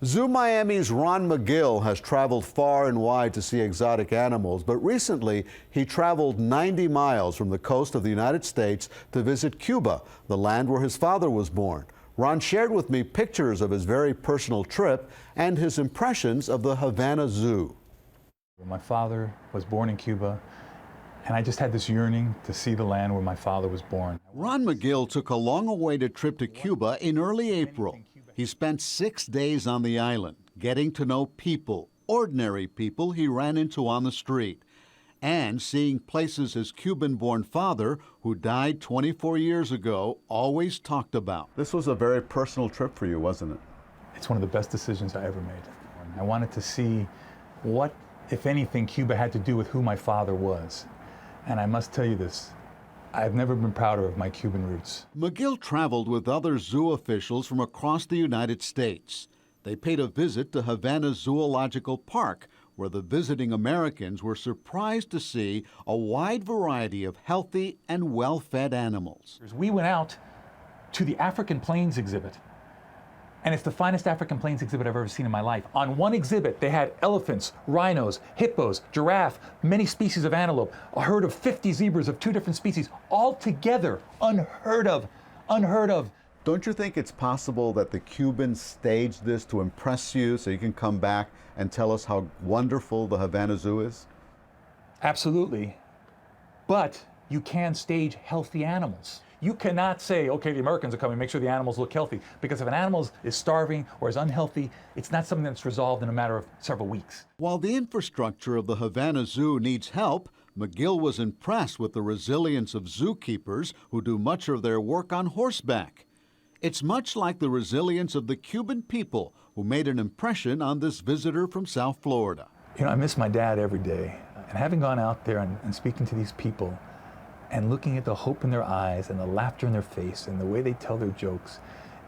Zoo Miami's Ron Magill has traveled far and wide to see exotic animals, but recently he traveled 90 miles from the coast of the United States to visit Cuba, the land where his father was born. Ron shared with me pictures of his very personal trip and his impressions of the Havana Zoo. My father was born in Cuba, and I just had this yearning to see the land where my father was born. Ron Magill took a long-awaited trip to Cuba in early April. He spent 6 days on the island, getting to know people, ordinary people he ran into on the street, and seeing places his Cuban-born father, who died 24 years ago, always talked about. This was a very personal trip for you, wasn't it? It's one of the best decisions I ever made. I wanted to see what, if anything, Cuba had to do with who my father was. And I must tell you this, I've never been prouder of my Cuban roots. Magill traveled with other zoo officials from across the United States. They paid a visit to Havana Zoological Park, where the visiting Americans were surprised to see a wide variety of healthy and well-fed animals. We went out to the African Plains exhibit, and it's the finest African Plains exhibit I've ever seen in my life. On one exhibit, they had elephants, rhinos, hippos, giraffe, many species of antelope, a herd of 50 zebras of 2 different species, all together, unheard of, unheard of. Don't you think it's possible that the Cubans staged this to impress you so you can come back and tell us how wonderful the Havana Zoo is? Absolutely. But you can stage healthy animals. You cannot say, okay, the Americans are coming, make sure the animals look healthy. Because if an animal is starving or is unhealthy, it's not something that's resolved in a matter of several weeks. While the infrastructure of the Havana Zoo needs help, Magill was impressed with the resilience of zookeepers who do much of their work on horseback. It's much like the resilience of the Cuban people who made an impression on this visitor from South Florida. You know, I miss my dad every day. And having gone out there and speaking to these people, and looking at the hope in their eyes and the laughter in their face and the way they tell their jokes,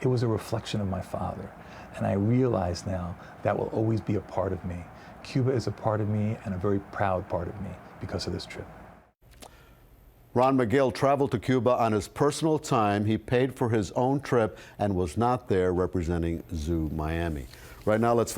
it was a reflection of my father. And I realize now that will always be a part of me. Cuba is a part of me and a very proud part of me because of this trip. Ron Magill traveled to Cuba on his personal time. He paid for his own trip and was not there representing Zoo Miami. Right now, let's